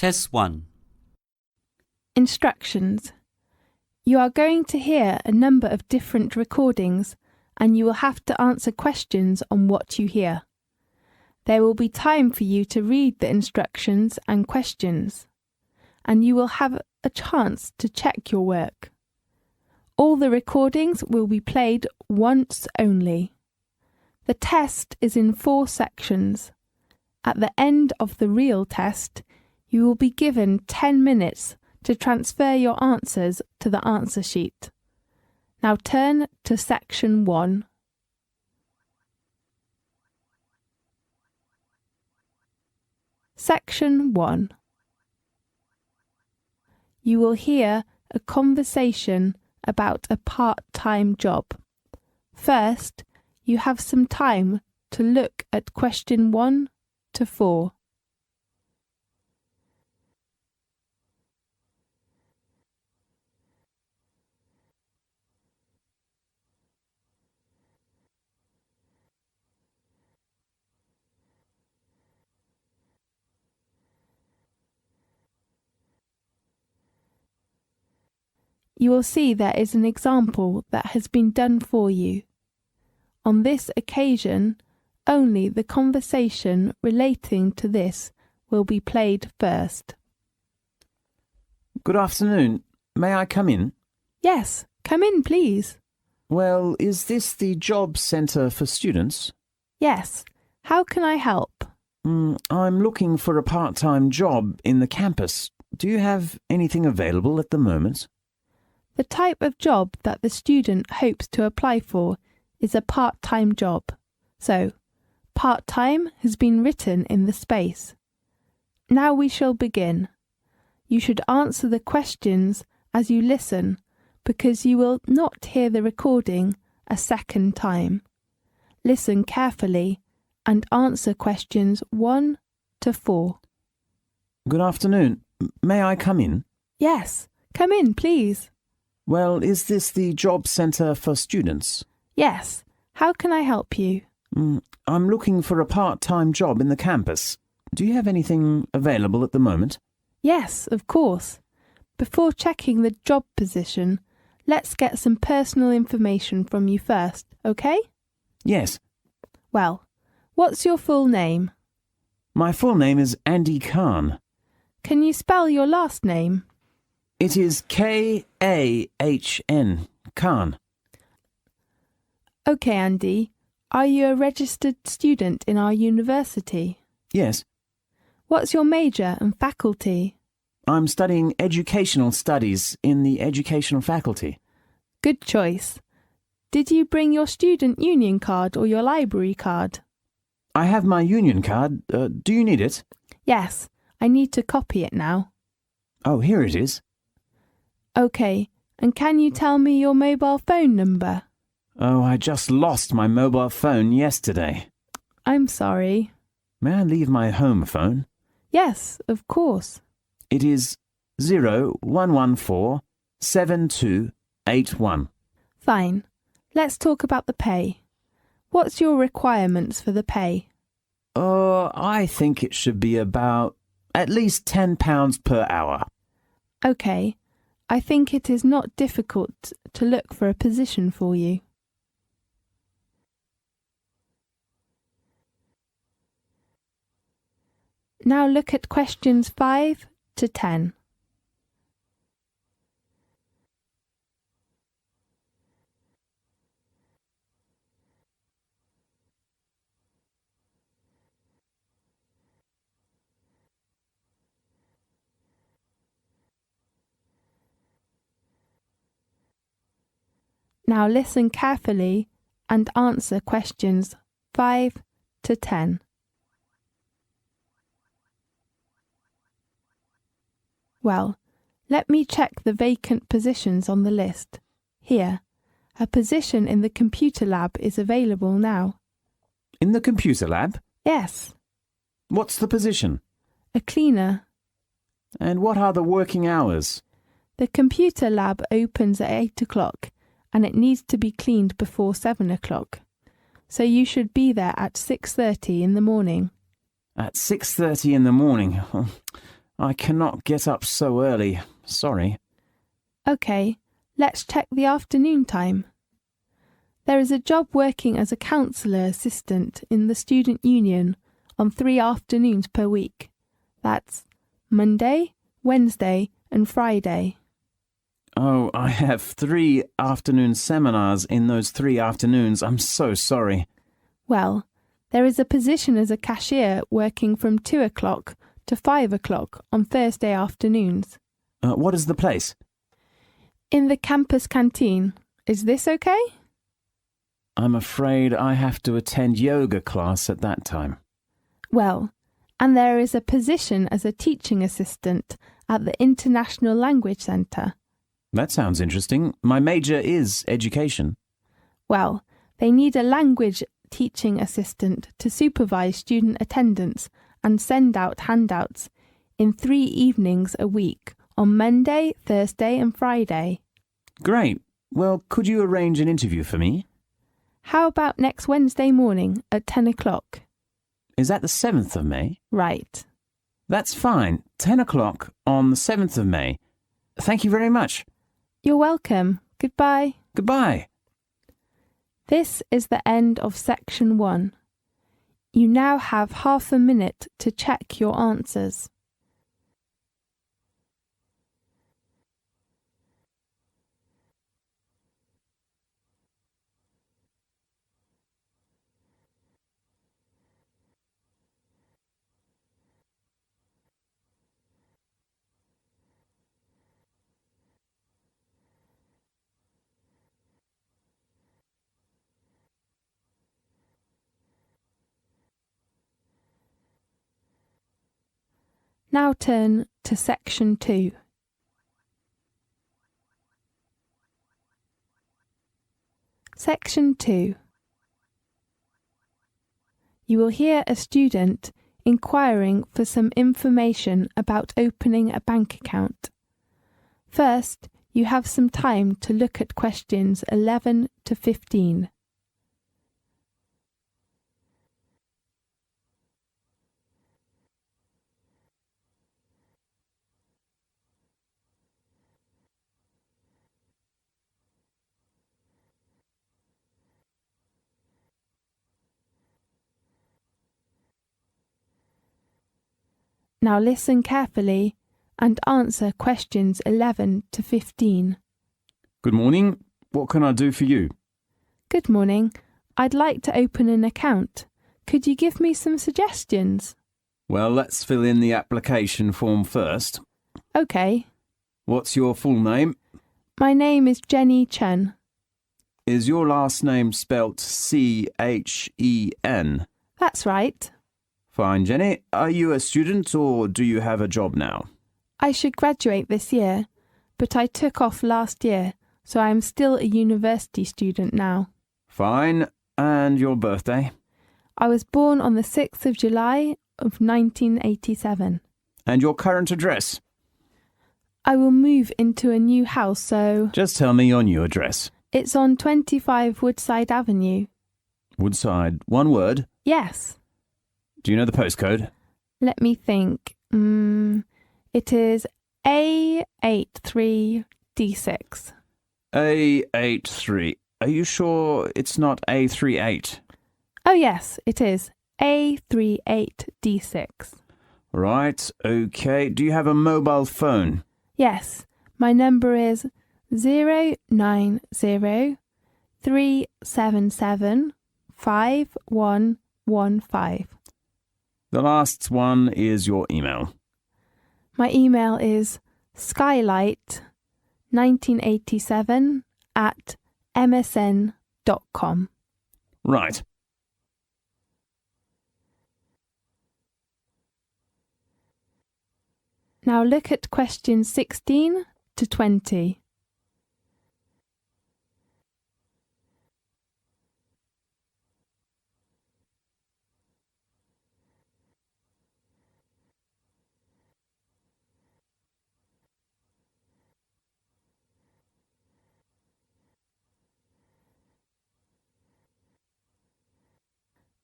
Test 1. Instructions. You are going to hear a number of different recordings and you will have to answer questions on what you hear. There will be time for you to read the instructions and questions, and you will have a chance to check your work. All the recordings will be played once only. The test is in 4 sections. At the end of the real test, you will be given 10 minutes to transfer your answers to the answer sheet. Now turn to section 1. Section 1. You will hear a conversation about a part-time job. First, you have some time to look at question 1 to 4. You will see there is an example that has been done for you. On this occasion, only the conversation relating to this will be played first. Good afternoon. May I come in? Yes, come in, please. Well, is this the job centre for students? Yes. How can I help? I'm looking for a part-time job in the campus. Do you have anything available at the moment? The type of job that the student hopes to apply for is a part-time job. So, part-time has been written in the space. Now we shall begin. You should answer the questions as you listen, because you will not hear the recording a second time. Listen carefully and answer questions 1 to 4. Good afternoon. May I come in? Yes, come in, please. Well, is this the job centre for students? Yes. How can I help you? I'm looking for a part-time job in the campus. Do you have anything available at the moment? Yes, of course. Before checking the job position, let's get some personal information from you first, okay? Yes. Well, what's your full name? My full name is Andy Khan. Can you spell your last name? It is K-A-H-N, Khan. Okay, Andy. Are you a registered student in our university? Yes. What's your major and faculty? I'm studying educational studies in the educational faculty. Good choice. Did you bring your student union card or your library card? I have my union card. Do you need it? Yes, I need to copy it now. Oh, here it is. Okay, and can you tell me your mobile phone number? Oh, I just lost my mobile phone yesterday. I'm sorry. May I leave my home phone? Yes, of course. It is 0114-7281. Fine. Let's talk about the pay. What's your requirements for the pay? I think it should be about at least £10 per hour. Okay. I think it is not difficult to look for a position for you. Now look at questions 5 to 10. Now listen carefully and answer questions 5 to 10. Well, let me check the vacant positions on the list. Here, a position in the computer lab is available now. In the computer lab? Yes. What's the position? A cleaner. And what are the working hours? The computer lab opens at 8 o'clock and it needs to be cleaned before 7 o'clock. So you should be there at 6:30 in the morning. At 6:30 in the morning? I cannot get up so early. Sorry. OK, let's check the afternoon time. There is a job working as a counsellor assistant in the student union on 3 afternoons per week. That's Monday, Wednesday and Friday. Oh, I have 3 afternoon seminars in those 3 afternoons. I'm so sorry. Well, there is a position as a cashier working from 2 o'clock to 5 o'clock on Thursday afternoons. What is the place? In the campus canteen. Is this okay? I'm afraid I have to attend yoga class at that time. Well, and there is a position as a teaching assistant at the International Language Centre. That sounds interesting. My major is education. Well, they need a language teaching assistant to supervise student attendance and send out handouts in 3 evenings a week on Monday, Thursday and Friday. Great. Well, could you arrange an interview for me? How about next Wednesday morning at 10 o'clock? Is that the 7th of May? Right. That's fine. 10 o'clock on the 7th of May. Thank you very much. You're welcome. Goodbye. Goodbye. This is the end of section 1. You now have half a minute to check your answers. Now turn to section 2. Section 2. You will hear a student inquiring for some information about opening a bank account. First, you have some time to look at questions 11 to 15. Now listen carefully and answer questions 11 to 15. Good morning. What can I do for you? Good morning. I'd like to open an account. Could you give me some suggestions? Well, let's fill in the application form first. OK. What's your full name? My name is Jenny Chen. Is your last name spelt C-H-E-N? That's right. Fine, Jenny. Are you a student or do you have a job now? I should graduate this year, but I took off last year, so I am still a university student now. Fine. And your birthday? I was born on the 6th of July of 1987. And your current address? I will move into a new house, so... Just tell me your new address. It's on 25 Woodside Avenue. Woodside. One word? Yes. Do you know the postcode? Let me think. It is A83D6. A83. Are you sure it's not A38? Oh yes, it is. A38D6. Right, okay. Do you have a mobile phone? Yes, my number is 090-377-5115. The last one is your email. My email is skylight1987@msn.com. Right. Now look at questions 16 to 20.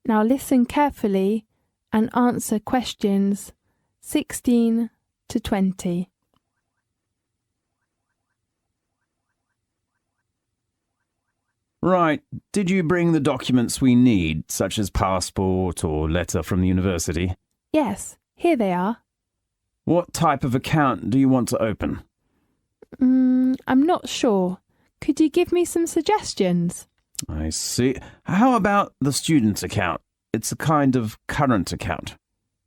Now listen carefully and answer questions 16 to 20. Right. Did you bring the documents we need, such as passport or letter from the university? Yes, here they are. What type of account do you want to open? I'm not sure. Could you give me some suggestions? I see. How about the student account? It's a kind of current account.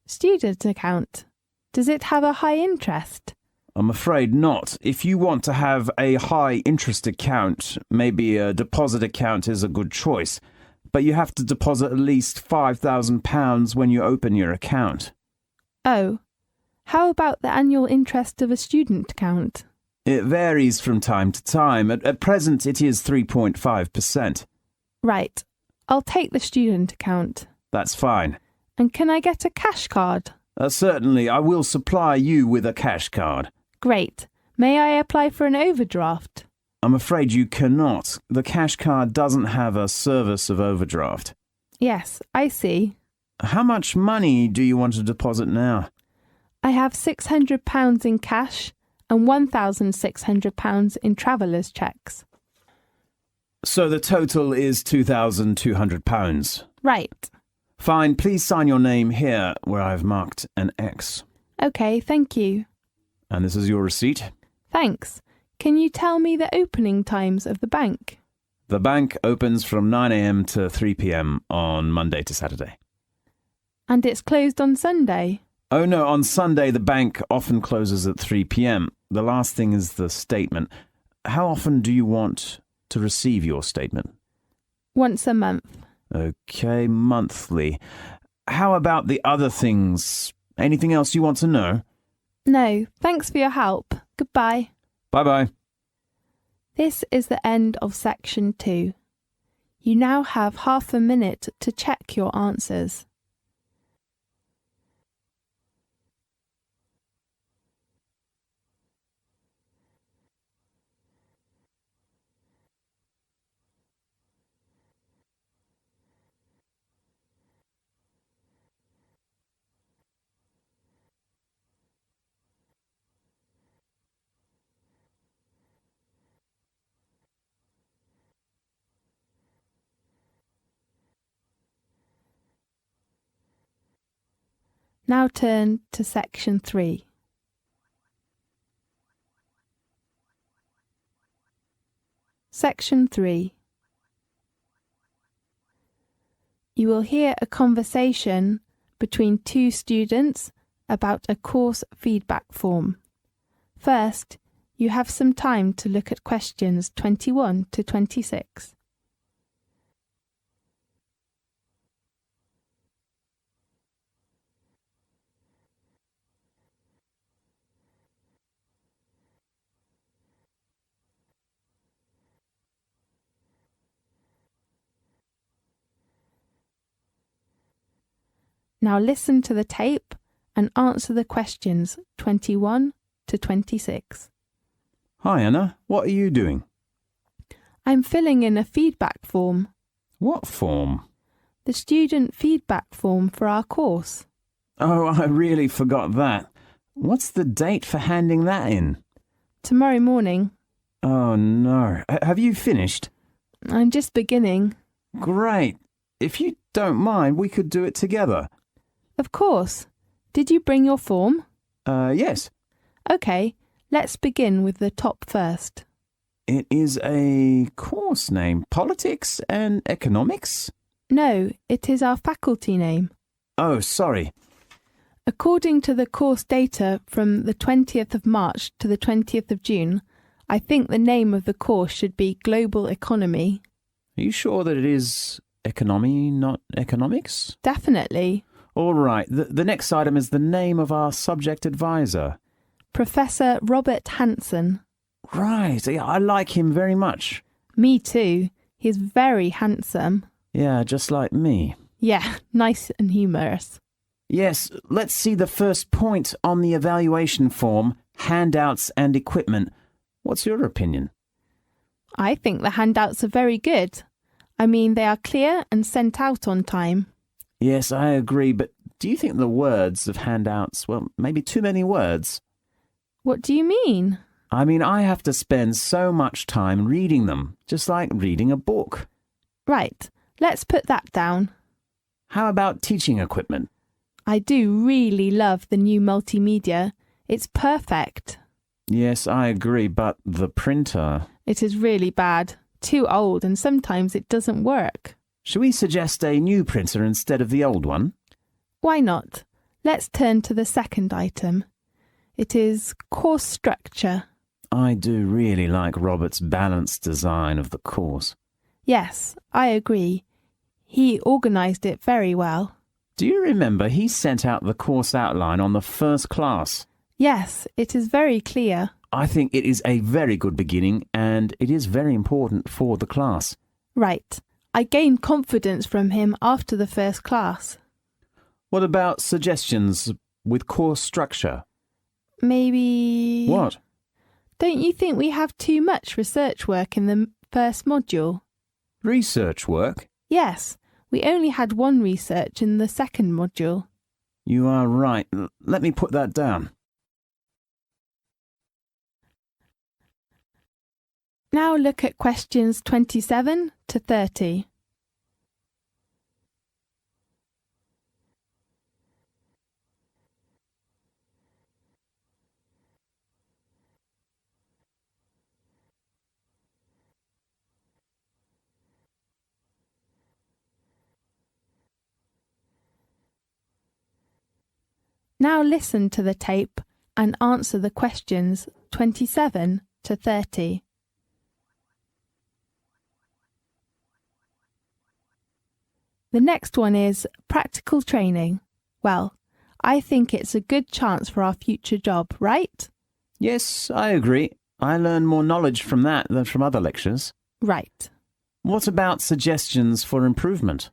Student account. Does it have a high interest? I'm afraid not. If you want to have a high-interest account, maybe a deposit account is a good choice. But you have to deposit at least £5,000 when you open your account. Oh, how about the annual interest of a student account? It varies from time to time. At present, it is 3.5%. Right. I'll take the student account. That's fine. And can I get a cash card? Certainly, I will supply you with a cash card. Great. May I apply for an overdraft? I'm afraid you cannot. The cash card doesn't have a service of overdraft. Yes, I see. How much money do you want to deposit now? I have £600 in cash and £1,600 in travellers' cheques. So the total is £2,200. Right. Fine, please sign your name here where I've marked an X. OK, thank you. And this is your receipt. Thanks. Can you tell me the opening times of the bank? The bank opens from 9 a.m. to 3 p.m. on Monday to Saturday. And it's closed on Sunday? Oh no, on Sunday the bank often closes at 3 p.m. The last thing is the statement. How often do you want to receive your statement? Once a month. Okay, monthly. How about the other things? Anything else you want to know? No, thanks for your help. Goodbye. Bye-bye. This is the end of section 2. You now have half a minute to check your answers. Now turn to section 3. Section 3. You will hear a conversation between two students about a course feedback form. First, you have some time to look at questions 21 to 26. Now listen to the tape and answer the questions 21 to 26. Hi, Anna. What are you doing? I'm filling in a feedback form. What form? The student feedback form for our course. Oh, I really forgot that. What's the date for handing that in? Tomorrow morning. Oh, no. Have you finished? I'm just beginning. Great. If you don't mind, we could do it together. Of course. Did you bring your form? Yes. OK, let's begin with the top first. It is a course name. Politics and Economics? No, it is our faculty name. Oh, sorry. According to the course data from the 20th of March to the 20th of June, I think the name of the course should be Global Economy. Are you sure that it is economy, not economics? Definitely. All right. The next item is the name of our subject advisor. Professor Robert Hanson. Right. Yeah, I like him very much. Me too. He's very handsome. Yeah, just like me. Yeah, nice and humorous. Yes, let's see the first point on the evaluation form, handouts and equipment. What's your opinion? I think the handouts are very good. I mean, they are clear and sent out on time. Yes, I agree, but do you think the words of handouts, well, maybe too many words? What do you mean? I mean, I have to spend so much time reading them, just like reading a book. Right, let's put that down. How about teaching equipment? I do really love the new multimedia. It's perfect. Yes, I agree, but the printer... It is really bad. Too old, and sometimes it doesn't work. Should we suggest a new printer instead of the old one? Why not? Let's turn to the second item. It is course structure. I do really like Robert's balanced design of the course. Yes, I agree. He organised it very well. Do you remember he sent out the course outline on the first class? Yes, it is very clear. I think it is a very good beginning and it is very important for the class. Right. I gained confidence from him after the first class. What about suggestions with course structure? Maybe... What? Don't you think we have too much research work in the first module? Research work? Yes, we only had one research in the second module. You are right. Let me put that down. Now look at questions 27 to 30. Now listen to the tape and answer the questions 27 to 30. The next one is practical training. Well, I think it's a good chance for our future job, right? Yes, I agree. I learn more knowledge from that than from other lectures. Right. What about suggestions for improvement?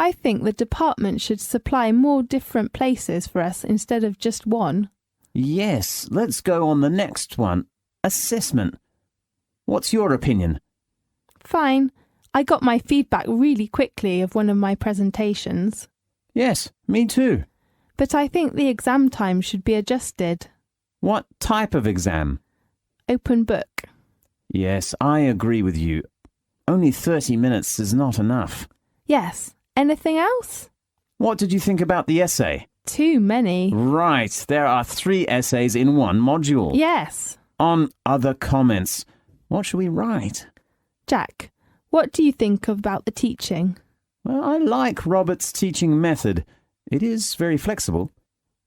I think the department should supply more different places for us instead of just one. Yes, let's go on the next one. Assessment. What's your opinion? Fine. I got my feedback really quickly of one of my presentations. Yes, me too. But I think the exam time should be adjusted. What type of exam? Open book. Yes, I agree with you. Only 30 minutes is not enough. Yes. Anything else? What did you think about the essay? Too many. Right, there are 3 essays in one module. Yes. On other comments. What should we write? Jack, what do you think about the teaching? Well, I like Robert's teaching method. It is very flexible.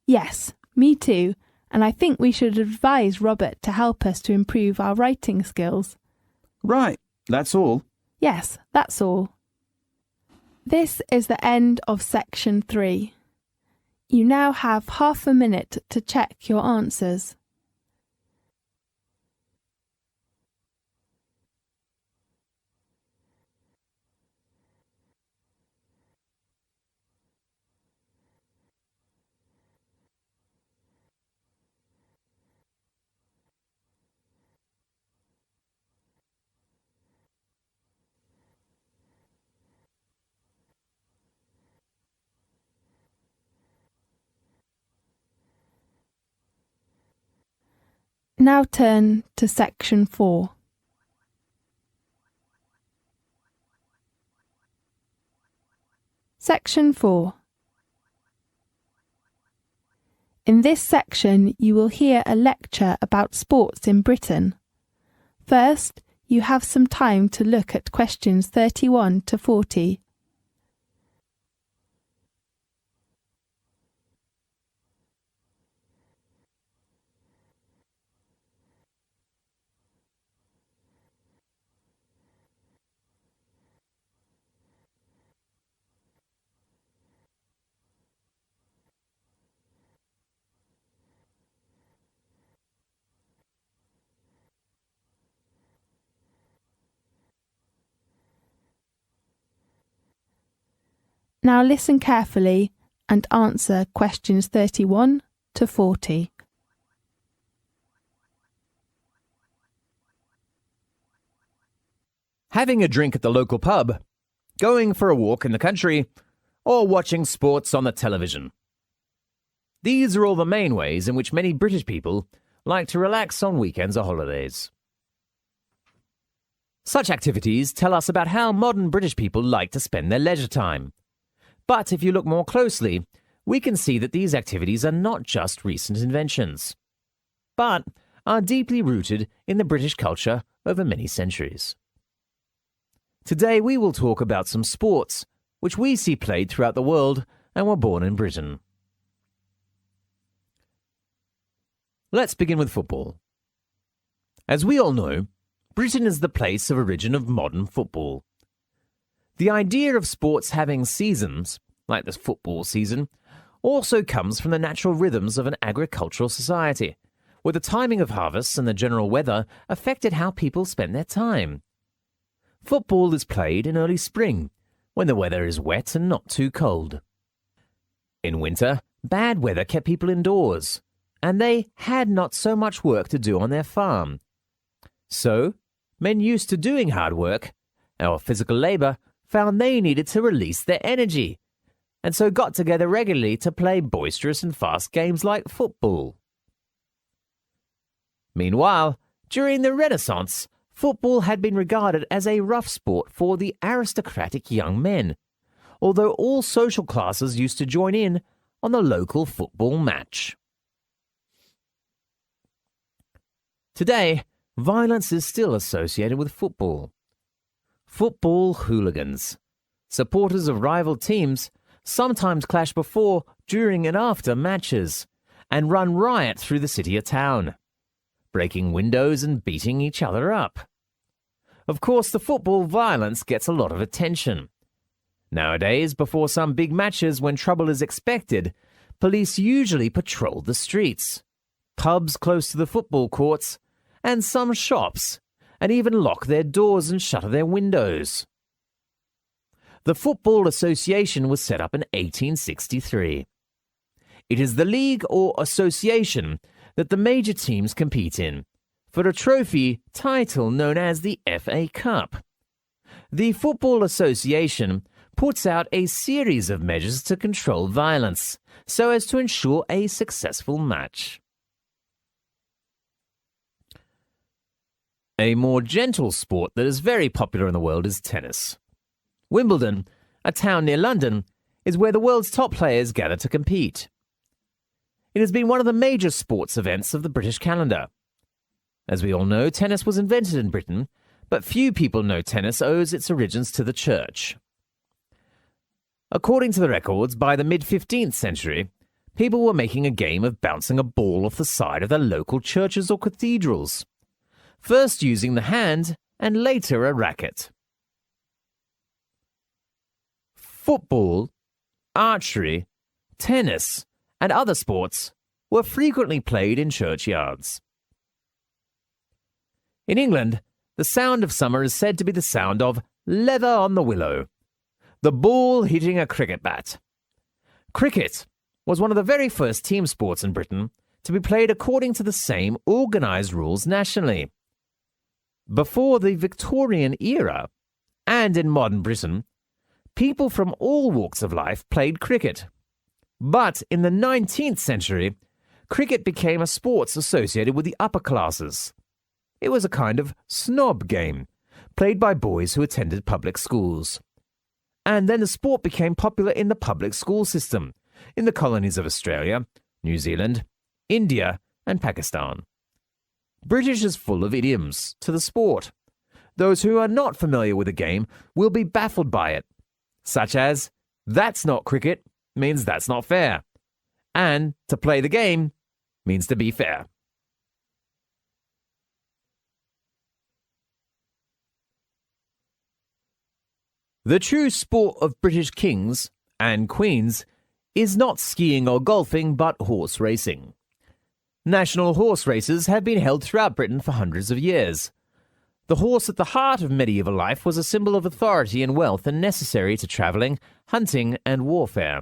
Yes, me too. And I think we should advise Robert to help us to improve our writing skills. Right, that's all. Yes, that's all. This is the end of section 3. You now have half a minute to check your answers. Now turn to section 4. Section 4. In this section, you will hear a lecture about sports in Britain. First, you have some time to look at questions 31 to 40. Now listen carefully and answer questions 31 to 40. Having a drink at the local pub, going for a walk in the country, or watching sports on the television. These are all the main ways in which many British people like to relax on weekends or holidays. Such activities tell us about how modern British people like to spend their leisure time. But if you look more closely, we can see that these activities are not just recent inventions, but are deeply rooted in the British culture over many centuries. Today we will talk about some sports which we see played throughout the world and were born in Britain. Let's begin with football. As we all know, Britain is the place of origin of modern football. The idea of sports having seasons, like the football season, also comes from the natural rhythms of an agricultural society, where the timing of harvests and the general weather affected how people spent their time. Football is played in early spring, when the weather is wet and not too cold. In winter, bad weather kept people indoors, and they had not so much work to do on their farm. So, men used to doing hard work, or physical labour, found they needed to release their energy, and so got together regularly to play boisterous and fast games like football. Meanwhile, during the Renaissance, football had been regarded as a rough sport for the aristocratic young men, although all social classes used to join in on the local football match. Today, violence is still associated with football. Football hooligans, supporters of rival teams, sometimes clash before, during and after matches, and run riot through the city or town, breaking windows and beating each other up. Of course, the football violence gets a lot of attention. Nowadays, before some big matches when trouble is expected, police usually patrol the streets, pubs close to the football courts, and some shops, and even lock their doors and shutter their windows. The Football Association was set up in 1863. It is the league or association that the major teams compete in, for a trophy title known as the FA Cup. The Football Association puts out a series of measures to control violence, so as to ensure a successful match. A more gentle sport that is very popular in the world is tennis. Wimbledon, a town near London, is where the world's top players gather to compete. It has been one of the major sports events of the British calendar. As we all know, tennis was invented in Britain, but few people know tennis owes its origins to the church. According to the records, by the mid-15th century, people were making a game of bouncing a ball off the side of their local churches or cathedrals, first using the hand and later a racket. Football, archery, tennis, and other sports were frequently played in churchyards. In England, the sound of summer is said to be the sound of leather on the willow, the ball hitting a cricket bat. Cricket was one of the very first team sports in Britain to be played according to the same organised rules nationally. Before the Victorian era, and in modern Britain, people from all walks of life played cricket. But in the 19th century, cricket became a sport associated with the upper classes. It was a kind of snob game, played by boys who attended public schools. And then the sport became popular in the public school system, in the colonies of Australia, New Zealand, India, and Pakistan. British is full of idioms to the sport. Those who are not familiar with the game will be baffled by it, such as, "That's not cricket" means that's not fair, and "to play the game" means to be fair. The true sport of British kings and queens is not skiing or golfing, but horse racing. National horse races have been held throughout Britain for hundreds of years. The horse at the heart of medieval life was a symbol of authority and wealth and necessary to travelling, hunting, and warfare.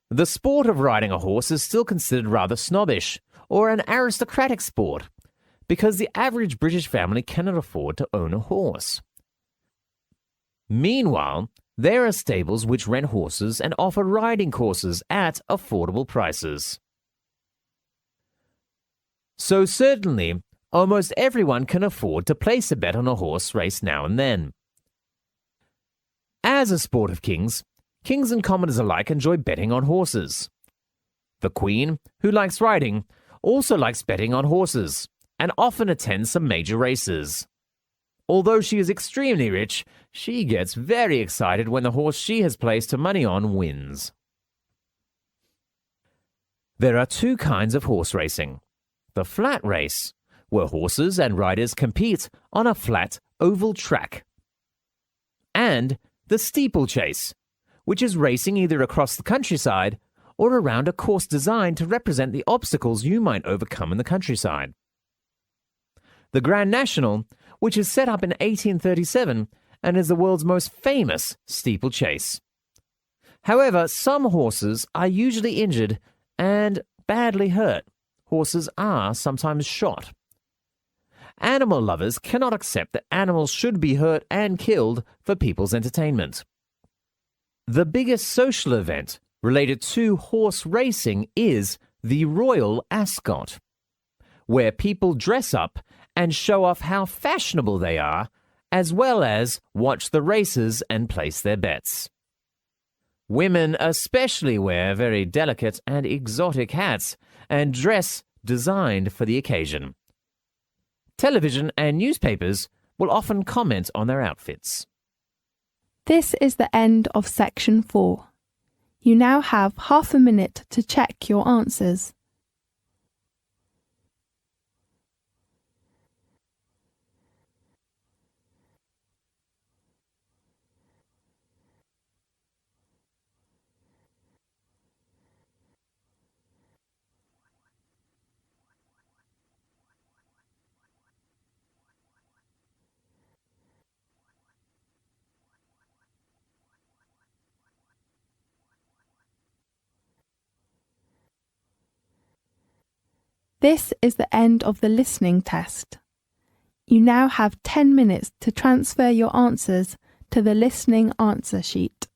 The sport of riding a horse is still considered rather snobbish, or an aristocratic sport, because the average British family cannot afford to own a horse. Meanwhile, There are stables which rent horses and offer riding courses at affordable prices. So certainly, almost everyone can afford to place a bet on a horse race now and then. As a sport of kings, kings and commoners alike enjoy betting on horses. The Queen, who likes riding, also likes betting on horses and often attends some major races. Although she is extremely rich, she gets very excited when the horse she has placed her money on wins. There are two kinds of horse racing. The flat race, where horses and riders compete on a flat oval track. And the steeplechase, which is racing either across the countryside or around a course designed to represent the obstacles you might overcome in the countryside. The Grand National, which is set up in 1837 and is the world's most famous steeplechase. However, some horses are usually injured and badly hurt. Horses are sometimes shot. Animal lovers cannot accept that animals should be hurt and killed for people's entertainment. The biggest social event related to horse racing is the Royal Ascot, where people dress up and show off how fashionable they are, as well as watch the races and place their bets. Women especially wear very delicate and exotic hats and dress designed for the occasion. Television and newspapers will often comment on their outfits. This is the end of section 4. You now have half a minute to check your answers. This is the end of the listening test. You now have 10 minutes to transfer your answers to the listening answer sheet.